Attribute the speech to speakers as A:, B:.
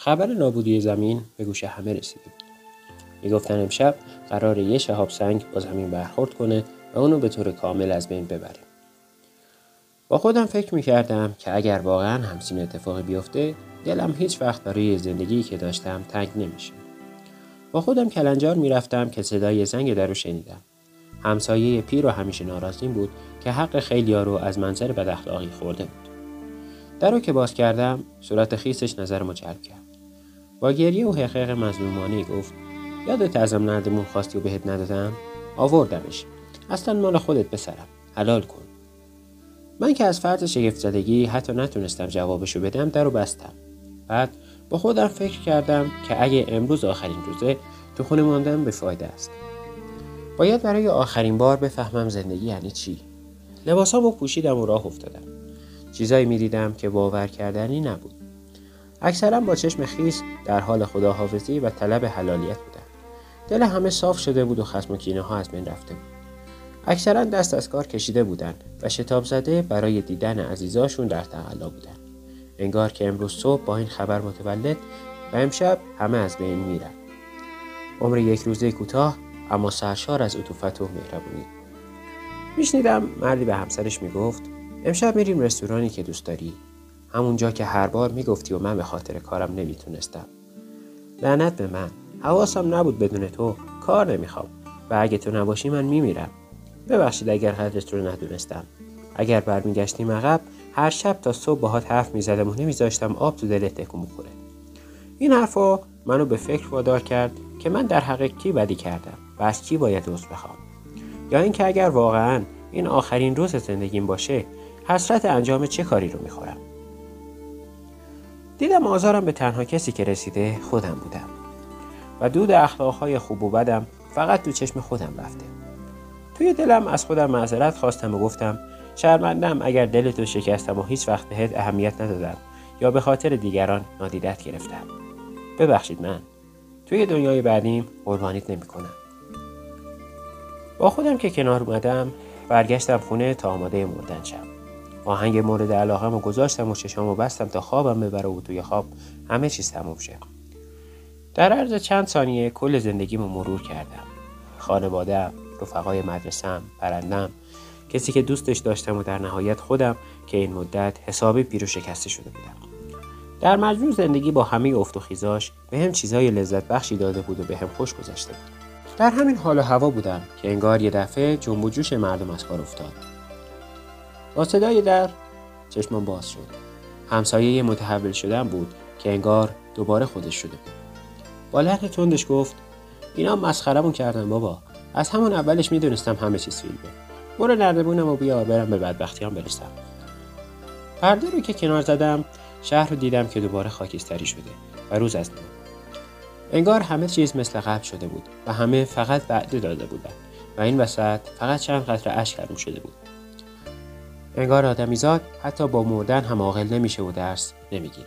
A: خبر نابودی زمین به گوش همه رسیده بود. میگفتن امشب قراره یه شهاب سنگ با زمین برخورد کنه و اونو به طور کامل از بین ببره. با خودم فکر میکردم که اگر واقعا همچین اتفاقی بیفته دلم هیچ وقت برای زندگی که داشتم تنگ نمیشه. با خودم کلنجار میرفتم که صدای زنگ در رو شنیدم. همسایه پیر و همیشه ناراضیم بود که حق خیلیا رو از منظر بد اخلاقی خورده بود. در رو که باز کردم صورت خیسش نظرمو جلب کرد. با گریه و حقیق مظلومانه گفت یادت ازم نردمون خواستی و بهت ندادم؟ آوردمش. اصلا مال خودت بسرم. حلال کن. من که از فرط شگفت زدگی حتی نتونستم جوابشو بدم در رو بستم. بعد با خودم فکر کردم که اگه امروز آخرین روزه تو خونه ماندن به فایده است. باید برای آخرین بار بفهمم زندگی یعنی چی. لباسامو پوشیدم و راه افتادم. چیزایی می‌دیدم که باور کردنی نبود. اکثرا با چشم خیس در حال خداحافظی و طلب حلالیت بودن. دل همه صاف شده بود و خشم و کینه ها از بین رفته بود. اکثرا دست از کار کشیده بودن و شتاب زده برای دیدن عزیزاشون در تقلا بودن. انگار که امروز صبح با این خبر متولد و امشب همه از بین میرن. عمر یک روزه کوتاه اما سرشار از عطوفت و مهربونی. میشنیدم مردی به همسرش میگفت امشب میریم رستورانی که دوست داری. همونجا که هر بار میگفتی و من به خاطر کارم نمیتونستم. لعنت به من. حواسم نبود بدون تو کار نمیخوام و اگه تو نباشی من میمیرم. ببخشید اگر قدرت رو ندونستم. اگر برمیگشتیم عقب هر شب تا صبح باهات حرف میزدم و نمیذاشتم آب تو دلت تکون بخوره. این حرفا منو به فکر وادار کرد که من در حق کی بدی کردم و از کی باید عذر بخوام. یا اینکه اگر واقعاً این آخرین روز زندگیم باشه حسرت انجام چه کاری رو میخورم. دیدم آزارم به تنها کسی که رسیده خودم بودم و دود اخلاقهای خوب و بدم فقط تو چشم خودم رفته. توی دلم از خودم معذرت خواستم و گفتم شرمندم اگر دلتو شکستم و هیچ وقت بهت اهمیت ندادم یا به خاطر دیگران نادیدت گرفتم. ببخشید من. توی دنیای بعدیم قربانیت نمی کنم. با خودم که کنار اومدم برگشتم خونه تا آماده مردن شم. آهنگ مورد علاقه‌مو گذاشتم و چشامو بستم تا خوابم ببره و توی خواب همه چیز تموم شه. در عرض چند ثانیه کل زندگیمو مرور کردم. خانواده‌ام، رفقای مدرسه‌ام، پرنده‌ام، کسی که دوستش داشتم و در نهایت خودم که این مدت حسابی پیر و شکسته شده بودم. در مجموع زندگی با همه افت و خیزاش به هم چیزای لذت بخشی داده بود و به هم خوش گذشته بود. در همین حال و هوا بودم که انگار یه دفعه جنب و جوش مردم از کار افتاد. با صدای در چشمم باز شد. همسایه متحول شدن بود که انگار دوباره خودش شده بود. با لحن تندش گفت اینا مسخره‌مون کردن بابا. از همون اولش میدونستم همه چیز فیلمه. برو نردبونم و بیار برم به بدبختیام برسم. پرده رو که کنار زدم شهر رو دیدم که دوباره خاکستری شده و روز از نو. انگار همه چیز مثل قبل شده بود و همه فقط وعده داده بودن و این وسط فقط چند قطره اشک حروم شده بود. انگار آدمیزاد حتی با مردن هم عاقل نمیشه و درس نمیگیره.